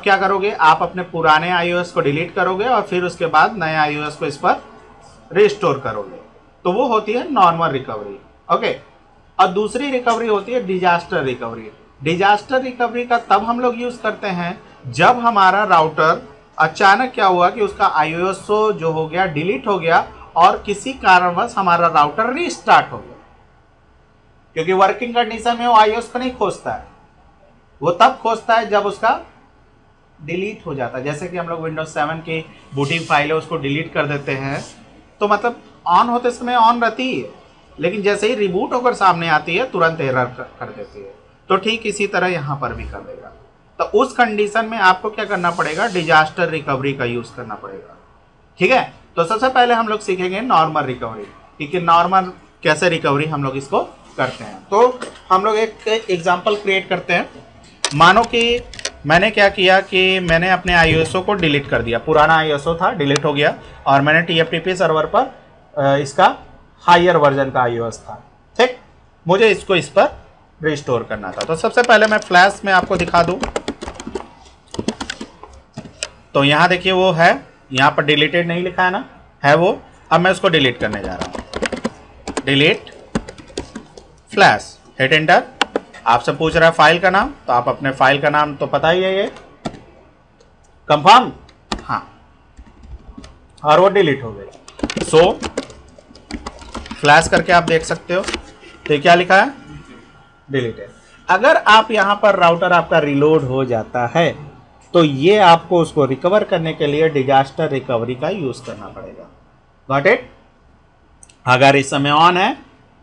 क्या करोगे, आप अपने पुराने iOS को डिलीट करोगे और फिर उसके बाद नए iOS को इस पर रिस्टोर करोगे। तो वो होती है नॉर्मल रिकवरी। ओके, और दूसरी रिकवरी होती है डिजास्टर रिकवरी। डिजास्टर रिकवरी का तब हम लोग यूज करते हैं जब हमारा राउटर अचानक क्या हुआ कि उसका iOS जो हो गया डिलीट हो गया और किसी कारणवश हमारा राउटर रीस्टार्ट हो गया, क्योंकि वर्किंग कंडीशन में वो iOS को नहीं खोजता है, वो तब खोजता है जब उसका डिलीट हो जाता है। जैसे कि हम लोग विंडोज 7 की बूटिंग फाइल है उसको डिलीट कर देते हैं, तो मतलब ऑन होते समय ऑन रहती है, लेकिन जैसे ही रिबूट होकर सामने आती है तुरंत एरर कर देती है। तो ठीक इसी तरह यहाँ पर भी कर देगा। तो उस कंडीशन में आपको क्या करना पड़ेगा, डिजास्टर रिकवरी का यूज करना पड़ेगा। ठीक है, तो सबसे पहले हम लोग सीखेंगे नॉर्मल रिकवरी, क्योंकि नॉर्मल कैसे रिकवरी हम लोग इसको करते हैं। तो हम लोग एक एग्जाम्पल क्रिएट करते हैं। मानो कि मैंने क्या किया कि मैंने अपने iOS को डिलीट कर दिया, पुराना iOS था डिलीट हो गया और मैंने TFTP सर्वर पर इसका हायर वर्जन का iOS था। ठीक, मुझे इसको इस पर रिस्टोर करना था। तो सबसे पहले मैं फ्लैश में आपको दिखा दूं, तो यहाँ देखिए वो है, यहाँ पर डिलीटेड नहीं लिखा है ना, है वो। अब मैं उसको डिलीट करने जा रहा हूँ, डिलीट फ्लैश, हिट एंटर। आपसे पूछ रहा है फाइल का नाम, तो आप अपने फाइल का नाम तो पता ही है, ये कंफर्म, हाँ, और वो डिलीट हो गई। सो फ्लैश करके आप देख सकते हो, तो क्या लिखा है, डिलीटेड। अगर आप यहाँ पर राउटर आपका रिलोड हो जाता है तो ये आपको उसको रिकवर करने के लिए डिजास्टर रिकवरी का यूज करना पड़ेगा। Got it? अगर इस समय ऑन है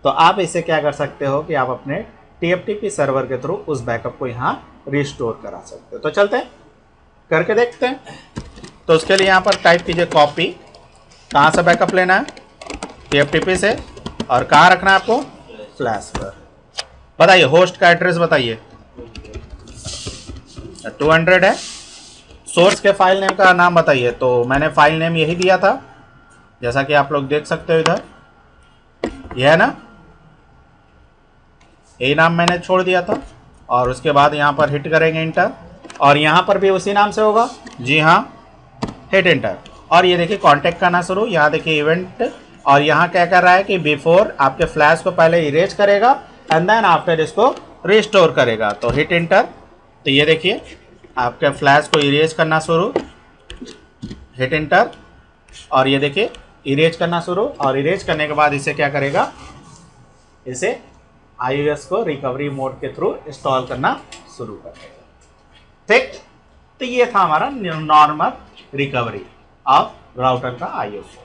तो आप इसे क्या कर सकते हो कि आप अपने TFTP सर्वर के थ्रू उस बैकअप को यहाँ रिस्टोर करा सकते हो। तो चलते हैं करके देखते हैं। तो उसके लिए यहाँ पर टाइप कीजिए कॉपी, कहाँ से बैकअप लेना है, TFTP से, और कहाँ रखना है आपको, फ्लैश पर। बताइए होस्ट का एड्रेस बताइए, 200 है। सोर्स के फाइल नेम का नाम बताइए, तो मैंने फाइल नेम यही दिया था, जैसा कि आप लोग देख सकते हो इधर, यह है ना, यही नाम मैंने छोड़ दिया था। और उसके बाद यहाँ पर हिट करेंगे इंटर, और यहाँ पर भी उसी नाम से होगा, जी हाँ, हिट इंटर। और ये देखिए कॉन्टेक्ट करना शुरू, यहाँ देखिए इवेंट, और यहाँ क्या कर रहा है कि बिफोर आपके फ्लैश को पहले इरेज करेगा एंड देन आफ्टर इसको रिस्टोर करेगा। तो हिट इंटर, तो ये देखिए आपके फ्लैश को इरेज करना शुरू, हिट इंटर, और ये देखिए इरेज करना शुरू, और इरेज करने के बाद इसे क्या करेगा, इसे iOS को रिकवरी मोड के थ्रू इंस्टॉल करना शुरू कर देगा। ठीक, तो ये था हमारा नॉर्मल रिकवरी ऑफ राउटर का iOS।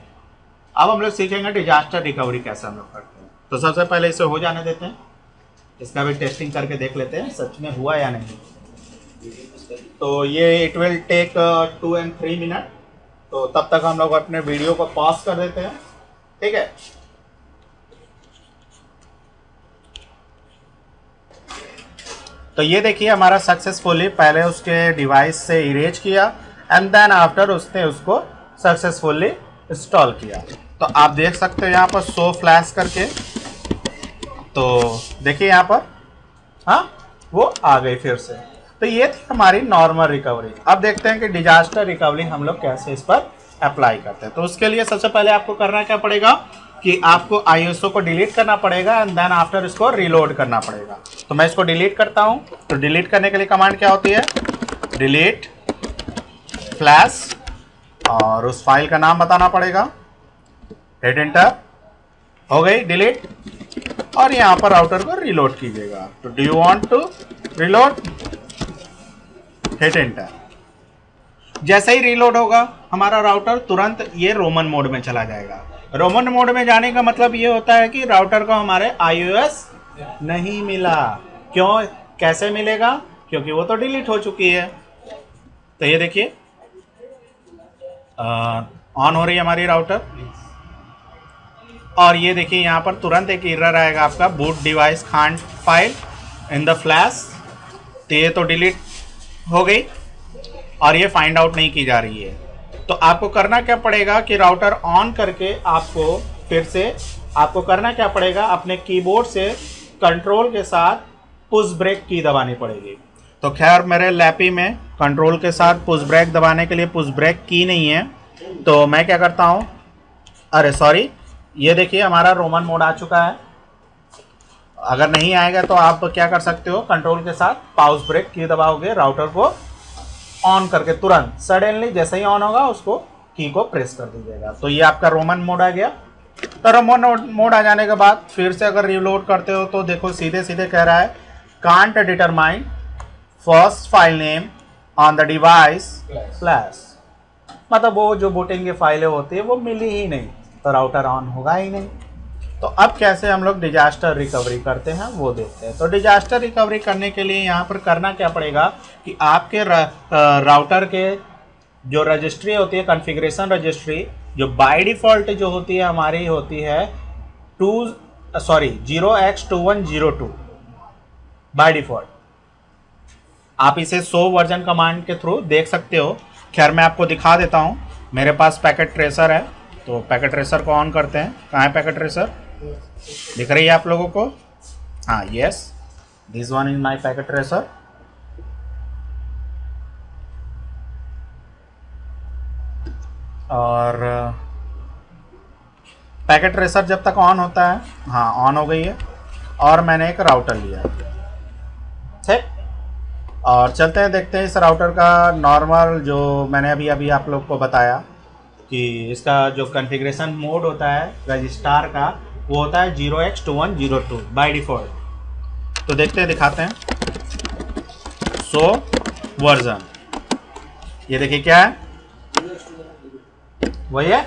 अब हम लोग सीखेंगे डिजास्टर रिकवरी कैसे हम लोग करते हैं। तो सबसे पहले इसे हो जाने देते हैं, इसका भी टेस्टिंग करके देख लेते हैं सच में हुआ या नहीं। तो ये it will take 2 and 3 minute, तो तब तक हम लोग अपने वीडियो को पॉज कर देते हैं। ठीक है, तो ये देखिए हमारा सक्सेसफुली पहले उसके डिवाइस से इरेज किया एंड देन आफ्टर उसने उसको सक्सेसफुली इंस्टॉल किया। तो आप देख सकते हो यहाँ पर शो फ्लैश करके, तो देखिए यहाँ पर, हाँ, वो आ गई फिर से। तो ये थी हमारी नॉर्मल रिकवरी। अब देखते हैं कि डिजास्टर रिकवरी हम लोग कैसे इस पर अप्लाई करते हैं। तो उसके लिए सबसे पहले आपको करना क्या पड़ेगा कि आपको iOS को डिलीट करना पड़ेगा एंड देन आफ्टर इसको रिलोड करना पड़ेगा। तो मैं इसको डिलीट करता हूँ। तो डिलीट करने के लिए कमांड क्या होती है, डिलीट फ्लैश, और उस फाइल का नाम बताना पड़ेगा, हिट एंटर, हो गई डिलीट। और यहाँ पर राउटर को रिलोड कीजिएगा। तो do you want to reload, hit enter. जैसे ही रिलोड होगा हमारा राउटर तुरंत ये रोमन मोड में चला जाएगा। रोमन मोड में जाने का मतलब ये होता है कि राउटर को हमारे iOS नहीं मिला। क्यों, कैसे मिलेगा, क्योंकि वो तो डिलीट हो चुकी है। तो ये देखिए ऑन हो रही है हमारी राउटर, और ये देखिए यहाँ पर तुरंत एक एरर आएगा आपका, boot device can't file in the flash. तो ये तो डिलीट हो गई और ये फाइंड आउट नहीं की जा रही है। तो आपको करना क्या पड़ेगा कि राउटर ऑन करके आपको फिर से आपको करना क्या पड़ेगा, अपने कीबोर्ड से कंट्रोल के साथ पुश ब्रेक की दबानी पड़ेगी। तो खैर मेरे लैपी में कंट्रोल के साथ पुश ब्रेक दबाने के लिए पुश ब्रेक की नहीं है, तो मैं क्या करता हूँ, अरे सॉरी, ये देखिए हमारा रोमन मोड आ चुका है। अगर नहीं आएगा तो आप क्या कर सकते हो, कंट्रोल के साथ पाउस ब्रेक की दबाओगे, राउटर को ऑन करके तुरंत सडनली जैसे ही ऑन होगा उसको की को प्रेस कर दीजिएगा। तो ये आपका रोमन मोड आ गया। तो रोमन मोड आ जाने के बाद फिर से अगर रिलोड करते हो तो देखो सीधे सीधे कह रहा है can't determine first file name on the device flash, मतलब वो जो बूटिंग की फाइलें होती है वो मिली ही नहीं, तो राउटर ऑन होगा ही नहीं। तो अब कैसे हम लोग डिजास्टर रिकवरी करते हैं वो देखते हैं। तो डिजास्टर रिकवरी करने के लिए यहाँ पर करना क्या पड़ेगा कि आपके राउटर के जो रजिस्ट्री होती है, कॉन्फ़िगरेशन रजिस्ट्री, जो बाय डिफ़ॉल्ट जो होती है हमारी होती है 0x2102 बाय डिफ़ॉल्ट। आप इसे शो वर्जन कमांड के थ्रू देख सकते हो। खैर मैं आपको दिखा देता हूँ, मेरे पास पैकेट ट्रेसर है, तो पैकेट ट्रेसर को ऑन करते हैं। कहाँ है पैकेट ट्रेसर, दिख रही है आप लोगों को? हाँ, yes, this one is my packet tracer. और पैकेट ट्रेसर जब तक ऑन होता है, हाँ ऑन हो गई है, और मैंने एक राउटर लिया, ठीक। और चलते हैं देखते हैं इस राउटर का नॉर्मल, जो मैंने अभी आप लोग को बताया कि इसका जो कॉन्फ़िगरेशन मोड होता है रजिस्टार का, वो होता है 0x2102 बाय डिफ़ॉल्ट। तो देखते हैं, दिखाते हैं शो वर्जन। ये देखिए क्या है, वही है।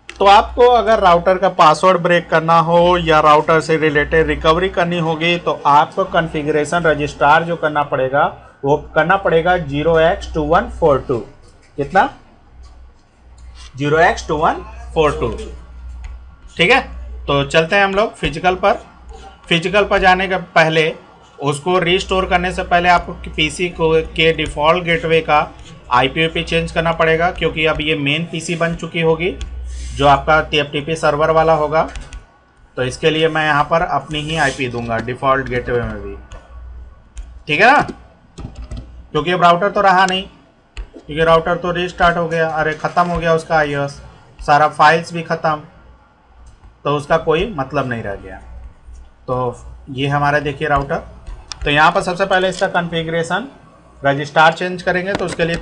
तो आपको अगर राउटर का पासवर्ड ब्रेक करना हो या राउटर से रिलेटेड रिकवरी करनी होगी तो आपको कॉन्फ़िगरेशन रजिस्टार जो करना पड़ेगा वो करना पड़ेगा 0x2142। कितना? 0x2142, ठीक है। तो चलते हैं हम लोग फिजिकल पर। फिजिकल पर जाने के पहले, उसको रीस्टोर करने से पहले आपको पीसी को के डिफ़ॉल्ट गेटवे का आईपी चेंज करना पड़ेगा, क्योंकि अब ये मेन पीसी बन चुकी होगी जो आपका TFTP सर्वर वाला होगा। तो इसके लिए मैं यहाँ पर अपनी ही आईपी दूंगा डिफ़ॉल्ट गेटवे में भी, ठीक है ना, क्योंकि अब राउटर तो रहा नहीं, क्योंकि राउटर तो रीस्टार्ट हो गया, अरे ख़त्म हो गया उसका iOS, सारा फाइल्स भी ख़त्म, तो उसका कोई मतलब नहीं रह गया। तो ये हमारा देखिए राउटर। तो यहाँ पर सबसे पहले इसका कॉन्फ़िगरेशन रजिस्टार चेंज करेंगे, तो उसके लिए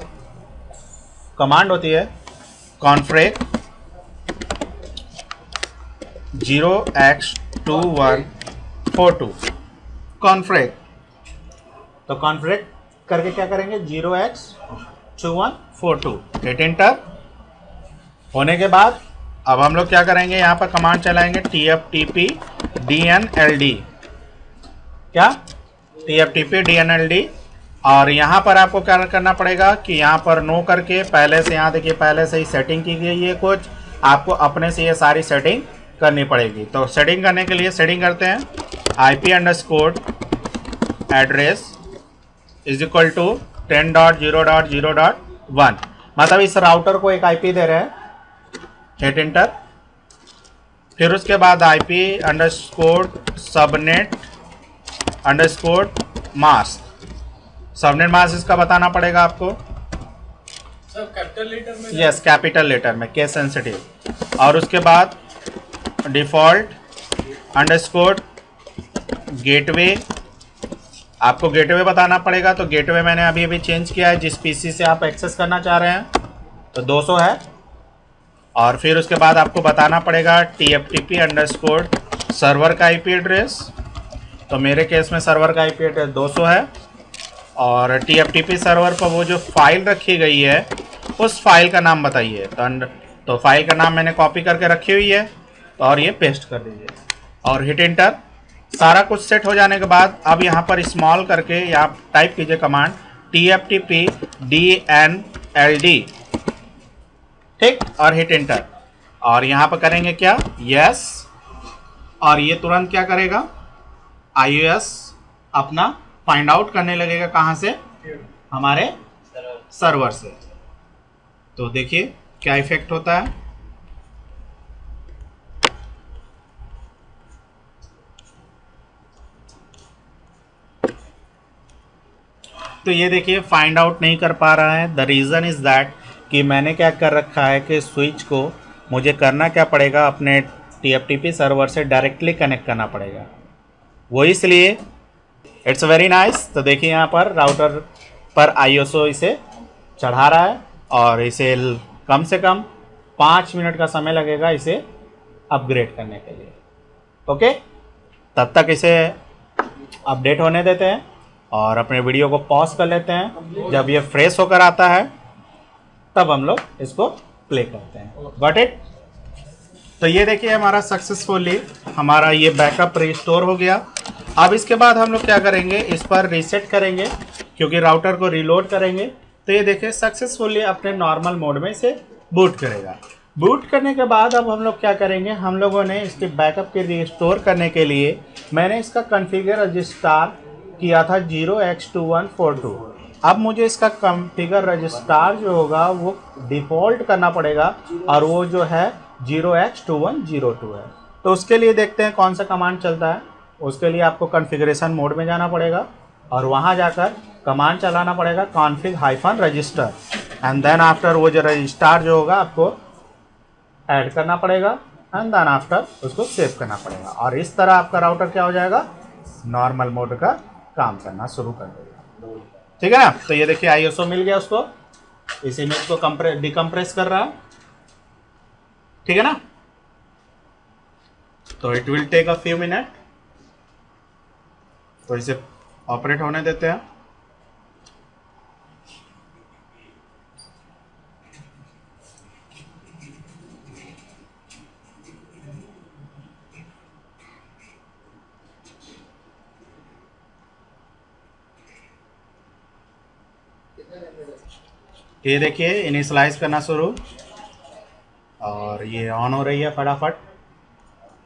कमांड होती है कॉन्फ्रेग 0x2142 कॉन्फ्रेग। तो कॉन्फ्रेग करके क्या करेंगे, 0x2142 हिट एंटर। होने के बाद अब हम लोग क्या करेंगे, यहाँ पर कमांड चलाएंगे tftp dnld। क्या? tftp dnld। और यहाँ पर आपको क्या करना पड़ेगा कि यहाँ पर नो करके पहले से, यहाँ देखिए पहले से ही सेटिंग की गई है कुछ, आपको अपने से ये सारी सेटिंग करनी पड़ेगी। तो सेटिंग करने के लिए सेटिंग करते हैं IP_एड्रेस इज इक्वल टू 10.0.0.1, मतलब इस राउटर को एक IP दे रहे हैं, हिट एंटर। फिर उसके बाद IP_subnet_mask, सबनेट मास्क इसका बताना पड़ेगा आपको, सब कैपिटल लेटर में, यस कैपिटल लेटर में, केस सेंसिटिव। और उसके बाद डिफ़ॉल्ट अंडरस्कोर गेटवे, आपको गेटवे बताना पड़ेगा। तो गेटवे मैंने अभी चेंज किया है, जिस पीसी से आप एक्सेस करना चाह रहे हैं, तो 200 है। और फिर उसके बाद आपको बताना पड़ेगा TFTP अंडरस्कोर सर्वर का IP एड्रेस, तो मेरे केस में सर्वर का IP एड्रेस 200 है। और TFTP सर्वर पर वो जो फाइल रखी गई है उस फाइल का नाम बताइए। तो फाइल का नाम मैंने कॉपी करके रखी हुई है, तो और ये पेस्ट कर दीजिए और हिट एंटर। सारा कुछ सेट हो जाने के बाद अब यहाँ पर स्मॉल करके आप टाइप कीजिए कमांड TFTP DNLD, ठीक, और हिट एंटर। और यहाँ पर करेंगे क्या, यस, और ये तुरंत क्या करेगा, iOS अपना फाइंड आउट करने लगेगा, कहाँ से, हमारे सर्वर से। तो देखिए क्या इफेक्ट होता है। तो ये देखिए फाइंड आउट नहीं कर पा रहा है। द रीज़न इज़ दैट कि मैंने क्या कर रखा है कि स्विच को मुझे करना क्या पड़ेगा, अपने TFTP सर्वर से डायरेक्टली कनेक्ट करना पड़ेगा, वो इसलिए। It's very nice. तो देखिए यहाँ पर राउटर पर ISO इसे चढ़ा रहा है और इसे कम से कम 5 मिनट का समय लगेगा इसे अपग्रेड करने के लिए। ओके, तब तक इसे अपडेट होने देते हैं और अपने वीडियो को पॉज कर लेते हैं। जब ये फ्रेश होकर आता है तब हम लोग इसको प्ले करते हैं। Got it? तो ये देखिए हमारा सक्सेसफुली हमारा ये बैकअप रिस्टोर हो गया। अब इसके बाद हम लोग क्या करेंगे, इस पर रीसेट करेंगे क्योंकि राउटर को रीलोड करेंगे। तो ये देखिए सक्सेसफुली अपने नॉर्मल मोड में इसे बूट करेगा। बूट करने के बाद अब हम लोग क्या करेंगे, हम लोगों ने इसके बैकअप के रिस्टोर करने के लिए मैंने इसका कॉन्फ़िगर रजिस्टर किया था 0x2142। अब मुझे इसका कॉन्फ़िगर रजिस्टर जो होगा वो डिफ़ॉल्ट करना पड़ेगा और वो जो है 0x2102 है। तो उसके लिए देखते हैं कौन सा कमांड चलता है। उसके लिए आपको कॉन्फ़िगरेशन मोड में जाना पड़ेगा और वहाँ जाकर कमांड चलाना पड़ेगा config-register एंड देन आफ्टर वो जो रजिस्टर जो होगा आपको ऐड करना पड़ेगा एंड देन आफ्टर उसको सेव करना पड़ेगा और इस तरह आपका राउटर क्या हो जाएगा, नॉर्मल मोड का काम करना शुरू कर देगा। ठीक है ना? तो ये देखिए ISO मिल गया उसको, इस इमेज को डिकम्प्रेस कर रहा है। ठीक है ना? तो it will take a few minute, तो इसे ऑपरेट होने देते हैं। ये देखिए इनिशियलाइज करना शुरू और ये ऑन हो रही है फटाफट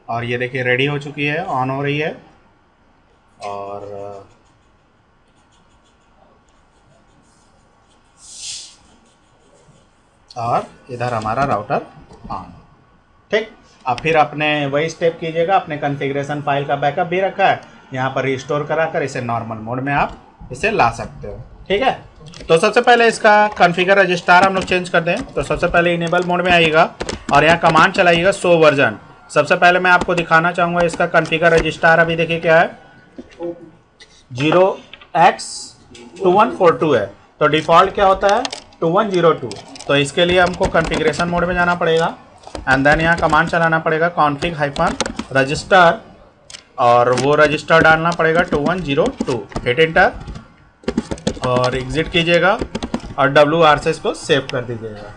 और ये देखिए रेडी हो चुकी है, ऑन हो रही है और इधर हमारा राउटर ऑन। ठीक, अब फिर अपने वही स्टेप कीजिएगा। अपने कॉन्फ़िगरेशन फाइल का बैकअप भी रखा है, यहाँ पर रिस्टोर कराकर इसे नॉर्मल मोड में आप इसे ला सकते हो। ठीक है, तो सबसे पहले इसका कॉन्फ़िगर रजिस्टर हम लोग चेंज कर दें। तो सबसे पहले इनेबल मोड में आइएगा और यहाँ कमांड चलाइएगा शो वर्जन। सबसे पहले मैं आपको दिखाना चाहूँगा इसका कॉन्फ़िगर रजिस्टर। अभी देखिए क्या है, 0x2142 है, तो डिफ़ॉल्ट क्या होता है 2102। तो इसके लिए हमको कॉन्फ़िगरेशन मोड में जाना पड़ेगा एंड देन यहाँ कमांड चलाना पड़ेगा config-register और वो रजिस्टर डालना पड़ेगा 2102। हिट एंटर और एग्जिट कीजिएगा और WR से इसको सेव कर दीजिएगा।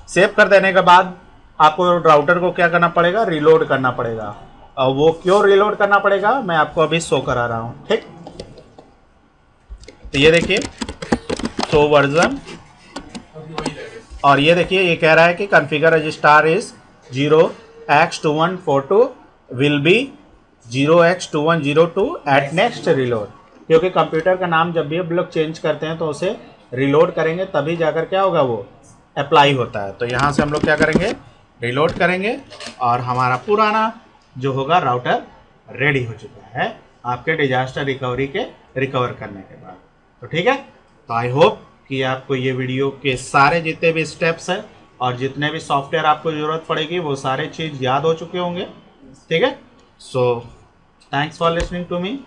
सेव कर देने के बाद आपको राउटर को क्या करना पड़ेगा, रीलोड करना पड़ेगा। और वो क्यों रीलोड करना पड़ेगा मैं आपको अभी शो करा रहा हूँ। ठीक, तो ये देखिए शो वर्जन और ये देखिए ये कह रहा है कि configure register is 0x2142 will be 0x2102 at next reload. क्योंकि कंप्यूटर का नाम जब भी हम लोग चेंज करते हैं तो उसे रीलोड करेंगे तभी जाकर क्या होगा, वो अप्लाई होता है। तो यहाँ से हम लोग क्या करेंगे, रीलोड करेंगे और हमारा पुराना जो होगा राउटर रेडी हो चुका है आपके डिजास्टर रिकवरी के रिकवर करने के बाद। तो ठीक है, तो आई होप कि आपको ये वीडियो के सारे जितने भी स्टेप्स हैं और जितने भी सॉफ्टवेयर आपको ज़रूरत पड़ेगी वो सारे चीज़ याद हो चुके होंगे। ठीक है, so thanks for listening to me.